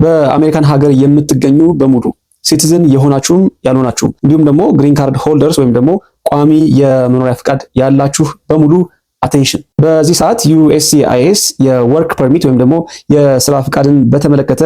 በአሜሪካን ሀገር የምትገኙ በሙሉ ሲቲዝን የሆናችሁም ያልሆናችሁም እንዲሁም ደግሞ ግሪን ካርድ ሆልደርስ ወይም ደግሞ ቋሚ የመኖሪያ ፍቃድ ያላችሁ በሙሉ አቴንሽን። በዚህ ሰዓት USCIS የወርክ ፐርሚት ወይም ደግሞ የስራ ፍቃድን በተመለከተ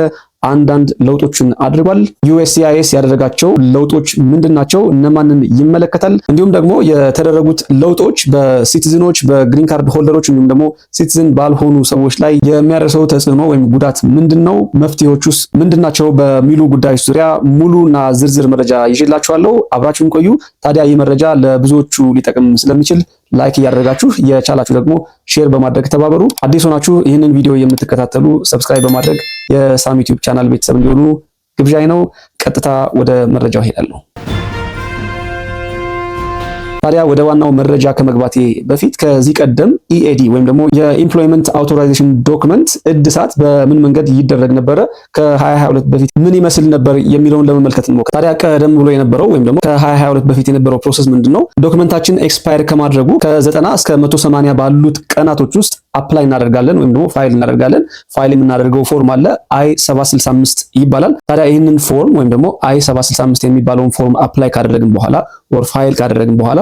አንዳንድ ለውጦችን አድርጓል። USCIS ያደረጋቸው ለውጦች ምንድናቸው? እነማንን ይመለከታል? እንዲሁም ደግሞ የተደረጉት ለውጦች በሲቲዝኖች በግሪን ካርድ ሆልደሮች እንዲሁም ደግሞ ሲቲዝን ባልሆኑ ሰዎች ላይ የሚያደርሰው ተጽዕኖ ወይም ጉዳት ምንድነው? መፍትሄዎቹስ ምንድናቸው? በሚሉ ጉዳዮች ዙሪያ ሙሉና ዝርዝር መረጃ ይዤላችኋለሁ። አብራችሁን ቆዩ። ታዲያ ይህ መረጃ ለብዙዎቹ ሊጠቅም ስለሚችል ላይክ እያደረጋችሁ የቻላችሁ ደግሞ ሼር በማድረግ ተባበሩ። አዲስ ሆናችሁ ይህንን ቪዲዮ የምትከታተሉ ሰብስክራይብ በማድረግ የሳም ዩቲዩብ ቻናል ቤተሰብ እንዲሆኑ ግብዣይ ነው። ቀጥታ ወደ መረጃው ሄዳለሁ። ታዲያ ወደ ዋናው መረጃ ከመግባቴ በፊት ከዚህ ቀደም EAD ወይም ደግሞ የኢምፕሎይመንት አውቶራይዜሽን ዶክመንት እድሳት በምን መንገድ ይደረግ ነበረ፣ ከ2022 በፊት ምን ይመስል ነበር የሚለውን ለመመልከት እንሞክር። ታዲያ ቀደም ብሎ የነበረው ወይም ደግሞ ከ2022 በፊት የነበረው ፕሮሰስ ምንድነው? ዶክመንታችን ኤክስፓየር ከማድረጉ ከ90 እስከ 180 ባሉት ቀናቶች ውስጥ አፕላይ እናደርጋለን ወይም ደግሞ ፋይል እናደርጋለን። ፋይል የምናደርገው ፎርም አለ I-765 ይባላል። ታዲያ ይህንን ፎርም ወይም ደግሞ I-765 የሚባለውን ፎርም አፕላይ ካደረግን በኋላ ወር ፋይል ካደረግን በኋላ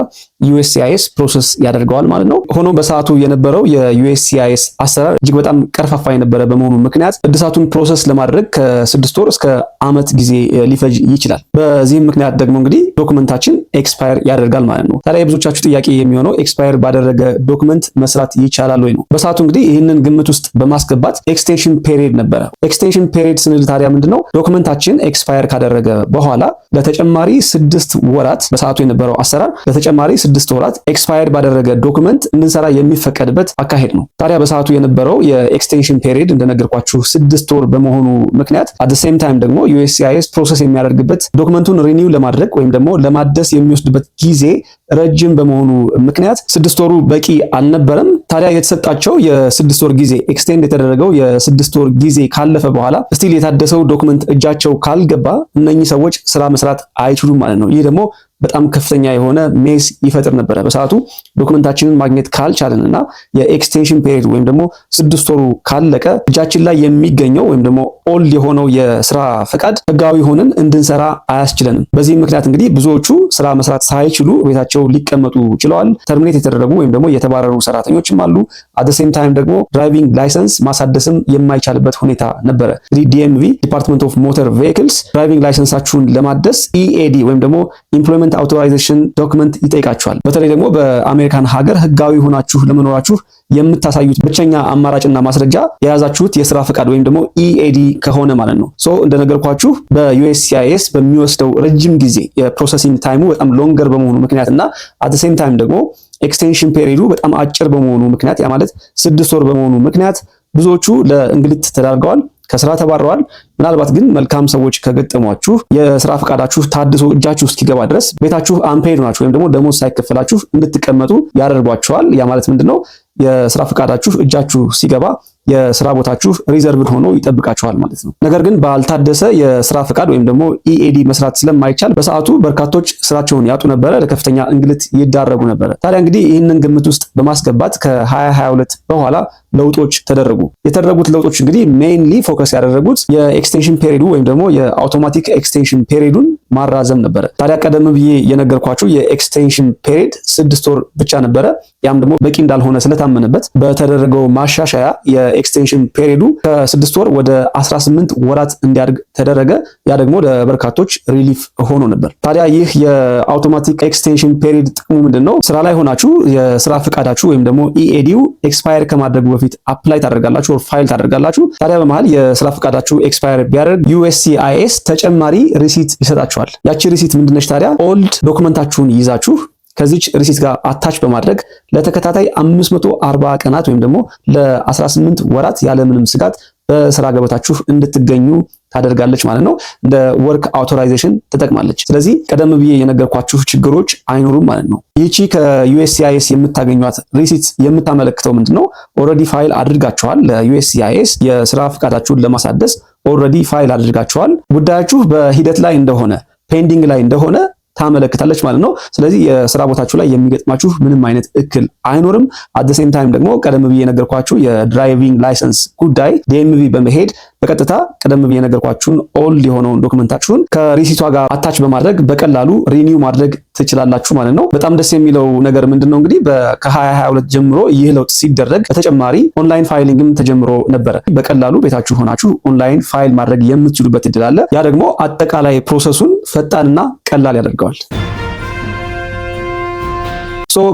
USCIS ፕሮሰስ ያደርገዋል ማለት ነው። ሆኖም በሰዓቱ የነበረው የUSCIS አሰራር እጅግ በጣም ቀርፋፋ የነበረ በመሆኑ ምክንያት እድሳቱን ፕሮሰስ ለማድረግ ከ6 ወር እስከ ዓመት ጊዜ ሊፈጅ ይችላል። በዚህም ምክንያት ደግሞ እንግዲህ ዶክመንታችን ኤክስፓየር ያደርጋል ማለት ነው። ታዲያ የብዙዎቻችሁ ጥያቄ የሚሆነው ኤክስፓየር ባደረገ ዶክመንት መስራት ይቻላል ወይ ነው። በሰዓቱ እንግዲህ ይህንን ግምት ውስጥ በማስገባት ኤክስቴንሽን ፔሪድ ነበረ። ኤክስቴንሽን ፔሪድ ስንል ታዲያ ምንድነው? ዶክመንታችን ኤክስፓየር ካደረገ በኋላ ለተጨማሪ 6 ወራት በሰዓቱ የነበረው አሰራር ለተጨማሪ 6 ወራት ኤክስፓየር ባደረገ ዶክመንት እንድንሰራ የሚፈቀድበት አካሄድ ነው። ታዲያ በሰዓቱ የነበረው የኤክስቴንሽን ፔሪድ እንደነገርኳችሁ 6 ወር በመሆኑ ምክንያት at the same time ደግሞ USCIS ፕሮሰስ የሚያደርግበት ዶክመንቱን ሪኒው ለማድረግ ወይም ደግሞ ለማደስ የሚወስድበት ጊዜ ረጅም በመሆኑ ምክንያት 6 ወሩ በቂ አልነበረም። ታዲያ የተሰጣቸው የ6 ወር ጊዜ ኤክስቴንድ የተደረገው የ6 ወር ጊዜ ካለፈ በኋላ ስቲል የታደሰው ዶክመንት እጃቸው ካልገባ እነኚህ ሰዎች ስራ መስራት አይችሉም ማለት ነው። ይህ ደግሞ በጣም ከፍተኛ የሆነ ሜስ ይፈጥር ነበረ። በሰዓቱ ዶክመንታችንን ማግኘት ካልቻለንና የኤክስቴንሽን ፔሪድ ወይም ደግሞ 6 ወሩ ካለቀ እጃችን ላይ የሚገኘው ወይም ደግሞ ኦልድ የሆነው የስራ ፈቃድ ህጋዊ ሆነን እንድንሰራ አያስችለንም። በዚህ ምክንያት እንግዲህ ብዙዎቹ ስራ መስራት ሳይችሉ ቤታቸው ሊቀመጡ ችለዋል። ተርሚኔት የተደረጉ ወይም ደግሞ የተባረሩ ሰራተኞችም አሉ። at the same time ደግሞ ድራይቪንግ ላይሰንስ ማሳደስም የማይቻልበት ሁኔታ ነበረ። እንግዲህ DMV ዲፓርትመንት ኦፍ ሞተር ቬሂክልስ ድራይቪንግ ላይሰንሳችሁን ለማደስ EAD ወይም ደግሞ ኢምፕሎይመንት አውቶራይዜሽን ዶክመንት ይጠይቃችኋል። በተለይ ደግሞ በአሜሪካን ሀገር ህጋዊ ሆናችሁ ለመኖራችሁ የምታሳዩት ብቸኛ አማራጭና ማስረጃ የያዛችሁት የስራ ፈቃድ ወይም ደግሞ EAD ከሆነ ማለት ነው። እንደነገርኳችሁ በUSCIS በሚወስደው ረጅም ጊዜ የፕሮሰሲንግ ታይሙ በጣም ሎንገር በመሆኑ ምክንያት እና at the same time ደግሞ ኤክስቴንሽን ፔሪዱ በጣም አጭር በመሆኑ ምክንያት ያ ማለት 6 ወር በመሆኑ ምክንያት ብዙዎቹ ለእንግልት ተዳርገዋል፣ ከስራ ተባረዋል። ምናልባት ግን መልካም ሰዎች ከገጠሟችሁ የስራ ፈቃዳችሁ ታድሶ እጃችሁ እስኪገባ ድረስ ቤታችሁ አንፔድ ናችሁ ወይም ደግሞ ደሞዝ ሳይከፈላችሁ እንድትቀመጡ ያደርጓችኋል። ያ ማለት ምንድነው? የስራ ፈቃዳችሁ እጃችሁ ሲገባ የስራ ቦታችሁ ሪዘርቭድ ሆኖ ይጠብቃችኋል ማለት ነው። ነገር ግን ባልታደሰ የስራ ፈቃድ ወይም ደግሞ EAD መስራት ስለማይቻል በሰዓቱ በርካቶች ስራቸውን ያጡ ነበረ፣ ለከፍተኛ እንግልት ይዳረጉ ነበረ። ታዲያ እንግዲህ ይህንን ግምት ውስጥ በማስገባት ከ2022 በኋላ ለውጦች ተደረጉ። የተደረጉት ለውጦች እንግዲህ ሜይንሊ ፎከስ ያደረጉት የኤክስቴንሽን ፔሪዱ ወይም ደግሞ የአውቶማቲክ ኤክስቴንሽን ፔሪዱን ማራዘም ነበረ። ታዲያ ቀደም ብዬ የነገርኳችሁ የኤክስቴንሽን ፔሪድ 6 ወር ብቻ ነበረ። ያም ደግሞ በቂ እንዳልሆነ ስለታመነበት በተደረገው ማሻሻያ የኤክስቴንሽን ፔሪዱ ከ6 ወር ወደ 18 ወራት እንዲያድግ ተደረገ። ያ ደግሞ ለበርካቶች ሪሊፍ ሆኖ ነበር። ታዲያ ይህ የአውቶማቲክ ኤክስቴንሽን ፔሪድ ጥቅሙ ምንድነው? ስራ ላይ ሆናችሁ የስራ ፈቃዳችሁ ወይም ደግሞ EADው ኤክስፓየር ከማድረጉ በፊት አፕላይ ታደርጋላችሁ ወር ፋይል ታደርጋላችሁ። ታዲያ በመሃል የስራ ፈቃዳችሁ ኤክስፓየር ቢያደርግ USCIS ተጨማሪ ሪሲት ይሰጣችኋል። ያቺ ሪሲት ምንድነች ታዲያ? ኦልድ ዶክመንታችሁን ይዛችሁ ከዚች ሪሲት ጋር አታች በማድረግ ለተከታታይ 540 ቀናት ወይም ደግሞ ለ18 ወራት ያለምንም ስጋት በስራ ገበታችሁ እንድትገኙ ታደርጋለች ማለት ነው። እንደ ወርክ አውቶራይዜሽን ትጠቅማለች። ስለዚህ ቀደም ብዬ የነገርኳችሁ ችግሮች አይኖሩም ማለት ነው። ይህቺ ከUSCIS የምታገኟት ሪሲት የምታመለክተው ምንድነው? ኦልሬዲ ፋይል አድርጋችኋል። ለUSCIS የስራ ፈቃዳችሁን ለማሳደስ ኦልሬዲ ፋይል አድርጋችኋል። ጉዳያችሁ በሂደት ላይ እንደሆነ ፔንዲንግ ላይ እንደሆነ ታመለክታለች ማለት ነው። ስለዚህ የስራ ቦታችሁ ላይ የሚገጥማችሁ ምንም አይነት እክል አይኖርም። at the same time ደግሞ ቀደም ብዬ የነገርኳችሁ የድራይቪንግ ላይሰንስ ጉዳይ DMV በመሄድ በቀጥታ ቀደም ብዬ ነገርኳችሁን ኦልድ የሆነውን ዶክመንታችሁን ከሪሲቷ ጋር አታች በማድረግ በቀላሉ ሪኒው ማድረግ ትችላላችሁ ማለት ነው። በጣም ደስ የሚለው ነገር ምንድነው እንግዲህ ከ2022 ጀምሮ ይህ ለውጥ ሲደረግ በተጨማሪ ኦንላይን ፋይሊንግም ተጀምሮ ነበረ። በቀላሉ ቤታችሁ ሆናችሁ ኦንላይን ፋይል ማድረግ የምትችሉበት እድል አለ። ያ ደግሞ አጠቃላይ ፕሮሰሱን ፈጣንና ቀላል ያደርገዋል።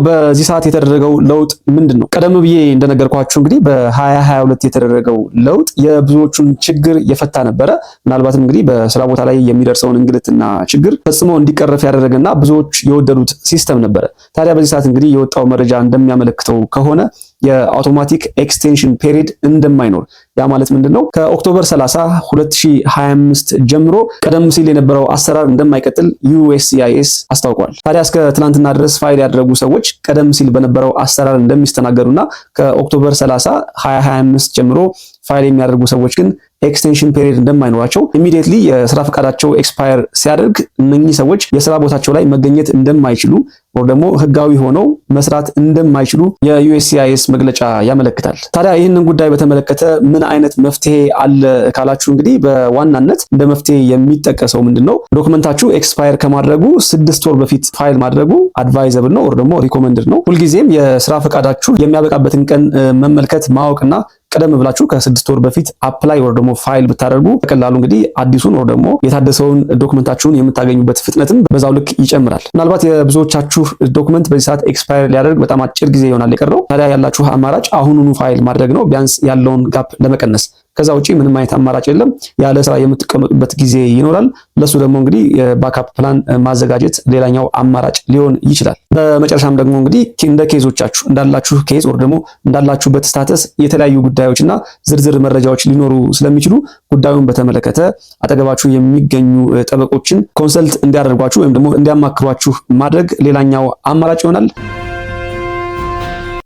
በዚህ ሰዓት የተደረገው ለውጥ ምንድን ነው? ቀደም ብዬ እንደነገርኳችሁ እንግዲህ በ2022 የተደረገው ለውጥ የብዙዎቹን ችግር የፈታ ነበረ። ምናልባትም እንግዲህ በስራ ቦታ ላይ የሚደርሰውን እንግልትና ችግር ፈጽሞ እንዲቀረፍ ያደረገና ብዙዎች የወደዱት ሲስተም ነበረ። ታዲያ በዚህ ሰዓት እንግዲህ የወጣው መረጃ እንደሚያመለክተው ከሆነ የአውቶማቲክ ኤክስቴንሽን ፔሪድ እንደማይኖር፣ ያ ማለት ምንድነው? ከኦክቶበር 30 2025 ጀምሮ ቀደም ሲል የነበረው አሰራር እንደማይቀጥል USCIS አስታውቋል። ታዲያ እስከ ትናንትና ድረስ ፋይል ያደረጉ ሰዎች ቀደም ሲል በነበረው አሰራር እንደሚስተናገዱና ከኦክቶበር 30 2025 ጀምሮ ፋይል የሚያደርጉ ሰዎች ግን ኤክስቴንሽን ፔሪድ እንደማይኖራቸው፣ ኢሚዲየትሊ የስራ ፈቃዳቸው ኤክስፓየር ሲያደርግ እነኚህ ሰዎች የስራ ቦታቸው ላይ መገኘት እንደማይችሉ ወይ ደግሞ ህጋዊ ሆነው መስራት እንደማይችሉ የUSCIS መግለጫ ያመለክታል። ታዲያ ይህንን ጉዳይ በተመለከተ ምን አይነት መፍትሄ አለ ካላችሁ እንግዲህ በዋናነት እንደ መፍትሄ የሚጠቀሰው ምንድነው? ዶክመንታችሁ ኤክስፓየር ከማድረጉ 6 ወር በፊት ፋይል ማድረጉ አድቫይዘብል ነው፣ ወይ ደግሞ ሪኮመንድድ ነው። ሁልጊዜም የስራ ፈቃዳችሁ የሚያበቃበትን ቀን መመልከት ማወቅና ቀደም ብላችሁ ከ6 ወር በፊት አፕላይ ወይ ደግሞ ፋይል ብታደርጉ በቀላሉ እንግዲህ አዲሱን ወይ ደግሞ የታደሰውን ዶክመንታችሁን የምታገኙበት ፍጥነትም በዛው ልክ ይጨምራል። ምናልባት የብዙዎቻችሁ ዶክመንት በዚህ ሰዓት ኤክስፓየር ሊያደርግ በጣም አጭር ጊዜ ይሆናል የቀረው። ታዲያ ያላችሁ አማራጭ አሁኑኑ ፋይል ማድረግ ነው፣ ቢያንስ ያለውን ጋፕ ለመቀነስ። ከዛ ውጪ ምንም አይነት አማራጭ የለም። ያለ ስራ የምትቀመጡበት ጊዜ ይኖራል። ለሱ ደግሞ እንግዲህ የባካፕ ፕላን ማዘጋጀት ሌላኛው አማራጭ ሊሆን ይችላል። በመጨረሻም ደግሞ እንግዲህ እንደ ኬዞቻችሁ እንዳላችሁ ኬዝ ወይ ደግሞ እንዳላችሁበት ስታተስ የተለያዩ ጉዳዮችና ዝርዝር መረጃዎች ሊኖሩ ስለሚችሉ ጉዳዩን በተመለከተ አጠገባችሁ የሚገኙ ጠበቆችን ኮንሰልት እንዲያደርጓችሁ ወይም ደግሞ እንዲያማክሯችሁ ማድረግ ሌላኛው አማራጭ ይሆናል።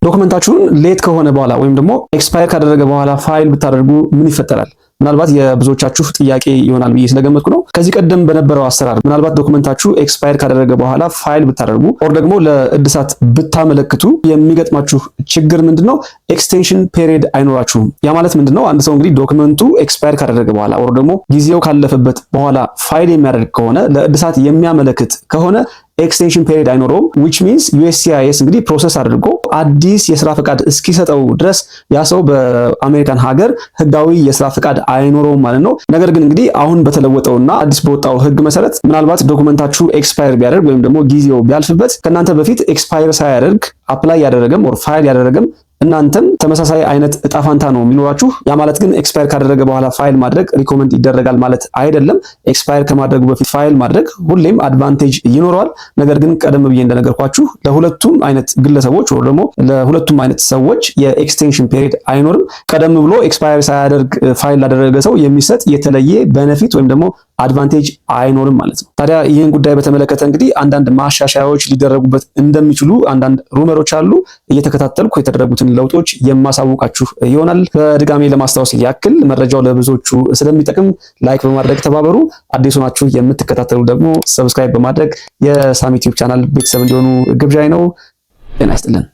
ዶክመንታችሁን ሌት ከሆነ በኋላ ወይም ደግሞ ኤክስፓየር ካደረገ በኋላ ፋይል ብታደርጉ ምን ይፈጠራል? ምናልባት የብዙዎቻችሁ ጥያቄ ይሆናል ብዬ ስለገመትኩ ነው። ከዚህ ቀደም በነበረው አሰራር ምናልባት ዶክመንታችሁ ኤክስፓየር ካደረገ በኋላ ፋይል ብታደርጉ ኦር ደግሞ ለእድሳት ብታመለክቱ የሚገጥማችሁ ችግር ምንድነው? ኤክስቴንሽን ፔሪድ አይኖራችሁም። ያ ማለት ምንድነው? አንድ ሰው እንግዲህ ዶክመንቱ ኤክስፓየር ካደረገ በኋላ ኦር ደግሞ ጊዜው ካለፈበት በኋላ ፋይል የሚያደርግ ከሆነ ለእድሳት የሚያመለክት ከሆነ ኤክስቴንሽን ፔሪድ አይኖረውም። which means USCIS እንግዲህ ፕሮሰስ አድርጎ አዲስ የስራ ፈቃድ እስኪሰጠው ድረስ ያ ሰው በአሜሪካን ሀገር ህጋዊ የስራ ፈቃድ አይኖረውም ማለት ነው። ነገር ግን እንግዲህ አሁን በተለወጠውና አዲስ በወጣው ህግ መሰረት ምናልባት ዶክመንታችሁ ኤክስፓየር ቢያደርግ ወይም ደግሞ ጊዜው ቢያልፍበት ከእናንተ በፊት ኤክስፓየር ሳያደርግ አፕላይ ያደረገም ኦር ፋይል ያደረገም እናንተም ተመሳሳይ አይነት እጣ ፋንታ ነው የሚኖራችሁ። ያ ማለት ግን ኤክስፓየር ካደረገ በኋላ ፋይል ማድረግ ሪኮመንድ ይደረጋል ማለት አይደለም። ኤክስፓየር ከማድረጉ በፊት ፋይል ማድረግ ሁሌም አድቫንቴጅ ይኖረዋል። ነገር ግን ቀደም ብዬ እንደነገርኳችሁ ለሁለቱም አይነት ግለሰቦች ወይ ደግሞ ለሁለቱም አይነት ሰዎች የኤክስቴንሽን ፔሪድ አይኖርም። ቀደም ብሎ ኤክስፓየር ሳያደርግ ፋይል ላደረገ ሰው የሚሰጥ የተለየ ቤኔፊት ወይም ደግሞ አድቫንቴጅ አይኖርም ማለት ነው። ታዲያ ይህን ጉዳይ በተመለከተ እንግዲህ አንዳንድ ማሻሻያዎች ሊደረጉበት እንደሚችሉ አንዳንድ ሩመሮች አሉ። እየተከታተልኩ የተደረጉትን ለውጦች የማሳውቃችሁ ይሆናል። በድጋሚ ለማስታወስ ያክል መረጃው ለብዙዎቹ ስለሚጠቅም ላይክ በማድረግ ተባበሩ። አዲስ ሆናችሁ የምትከታተሉ ደግሞ ሰብስክራይብ በማድረግ የሳሚ ዩቲዩብ ቻናል ቤተሰብ እንዲሆኑ ግብዣይ ነው። ጤና ይስጥልን።